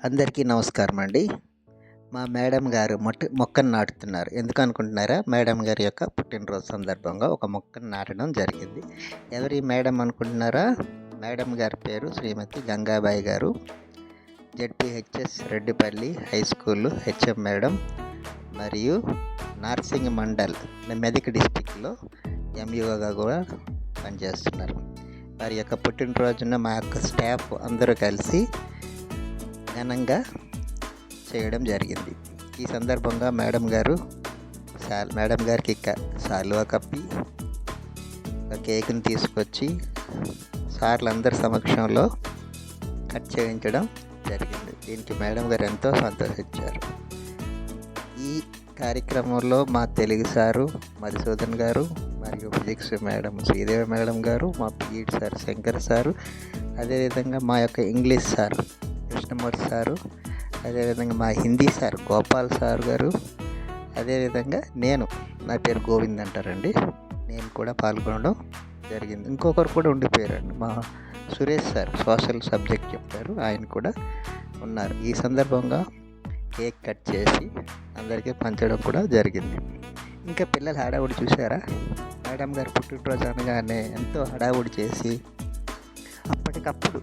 అందరికీ నమస్కారం అండి. మా మేడం గారు మొక్కను నాటుతున్నారు. ఎందుకు అనుకుంటున్నారా? మేడం గారి యొక్క పుట్టినరోజు సందర్భంగా ఒక మొక్కను నాటడం జరిగింది. ఎవరి మేడం అనుకుంటున్నారా? మేడం గారి పేరు శ్రీమతి గంగాబాయి గారు. ZPHS Reddipalli high school HM madam మరియు నార్సింగ్ మండల్ మెదక్ డిస్టిక్లో ఎంఈఓగా కూడా పనిచేస్తున్నారు. వారి యొక్క పుట్టినరోజున మా యొక్క స్టాఫ్ అందరూ కలిసి ఘనంగా చేయడం జరిగింది. ఈ సందర్భంగా మేడం గారికి శాలువా కప్పి ఒక కేక్ని తీసుకొచ్చి సార్లందరి సమక్షంలో కట్ చేయించడం జరిగింది. దీనికి మేడం గారు ఎంతో సంతోషించారు. ఈ కార్యక్రమంలో మా తెలుగు సారు మధుసూదన్ గారు మరియు ఫిజిక్స్ మేడం శ్రీదేవి మేడం గారు, మా పీఈడి సార్ శంకర్ సారు, అదేవిధంగా మా యొక్క ఇంగ్లీష్ సార్ కృష్ణమూర్తి సారు, అదేవిధంగా మా హిందీ సార్ గోపాల్ సార్ గారు, అదేవిధంగా నా పేరు గోవింద్ అంటారండి, నేను కూడా పాల్గొనడం జరిగింది. ఇంకొకరు కూడా ఉండిపోయారండి, మా సురేష్ సార్ సోషల్ సబ్జెక్ట్ చెప్తారు, ఆయన కూడా ఉన్నారు. ఈ సందర్భంగా కేక్ కట్ చేసి అందరికీ పంచడం కూడా జరిగింది. ఇంకా పిల్లలు హడావుడి చూసారా? మేడం గారు పుట్టినరోజు అనగానే ఎంతో హడావుడి చేసి అప్పటికప్పుడు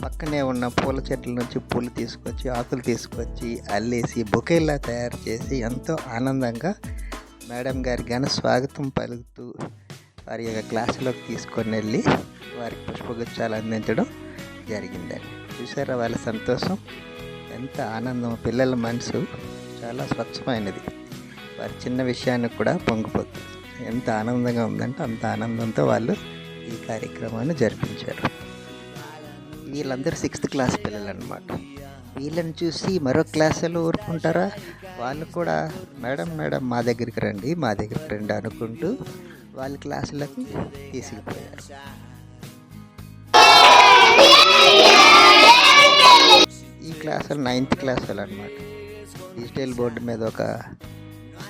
పక్కనే ఉన్న పూల చెట్ల నుంచి పూలు తీసుకొచ్చి ఆకులు తీసుకొచ్చి అల్లేసి బొకేలా తయారు చేసి ఎంతో ఆనందంగా మేడం గారి ఘన స్వాగతం పలుకుతూ వారి యొక్క క్లాసులోకి తీసుకొని వెళ్ళి వారికి పుష్పగుచ్చాలు అందించడం జరిగిందండి. చూసారా వాళ్ళ సంతోషం, ఎంత ఆనందం. పిల్లల మనసు చాలా స్వచ్ఛమైనది, వారి చిన్న విషయానికి కూడా పొంగిపోతుంది. ఎంత ఆనందంగా ఉందంటే అంత ఆనందంతో వాళ్ళు ఈ కార్యక్రమాన్ని జరిపించారు. వీళ్ళందరూ 6th క్లాస్ పిల్లలు అన్నమాట. వీళ్ళని చూసి మరో క్లాసులో ఊరుకుంటారా? వాళ్ళు కూడా మేడం మా దగ్గరికి రండి అనుకుంటూ వాళ్ళ క్లాసులకి తీసుకుపోయారు. ఈ క్లాసులు 9th క్లాసులు అన్నమాట. డిజిటల్ బోర్డు మీద ఒక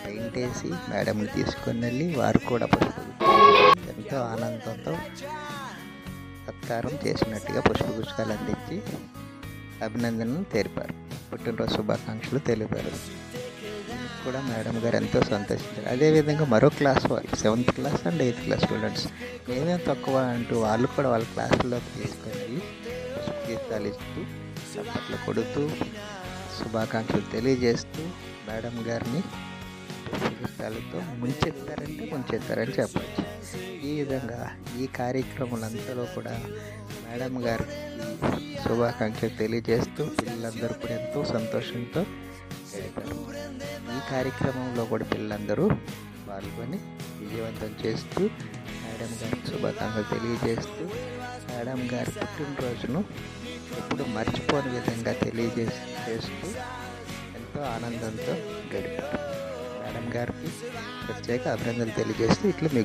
పెయింట్ వేసి మేడంని తీసుకొని వెళ్ళి వారు కూడా ఎంతో ఆనందంతో సత్కారం చేసినట్టుగా పుష్పగుచ్చాలు అందించి అభినందనలు తెలిపారు, పుట్టినరోజు శుభాకాంక్షలు తెలిపారు. కూడా మేడం గారు ఎంతో సంతోషించారు. అదేవిధంగా మరో క్లాస్ వాళ్ళు 7th class and 8th class students మేమేం తక్కువ అంటూ వాళ్ళు కూడా వాళ్ళ క్లాసుల్లోకి తీసుకొని వెళ్ళి పుష్పగీతాలు ఇస్తూ చప్పట్లు కొడుతూ శుభాకాంక్షలు తెలియజేస్తూ మేడం గారిని పుష్పగీతాలతో ముంచెత్తారని చెప్పచ్చు. ఈ విధంగా ఈ కార్యక్రమాలంతలో కూడా మేడం గారికి శుభాకాంక్షలు తెలియజేస్తూ పిల్లలందరూ కూడా ఎంతో సంతోషంతో గడిపారు. ఈ కార్యక్రమంలో కూడా పిల్లలందరూ పాల్గొని విజయవంతం చేస్తూ మేడం గారికి శుభాకాంక్షలు తెలియజేస్తూ మేడం గారి పుట్టినరోజును ఎప్పుడు మర్చిపోని విధంగా తెలియజేస్తూ ఎంతో ఆనందంతో గడిపారు. మేడం గారికి ప్రత్యేక అభినందనలు తెలియజేస్తూ ఇట్లా మీ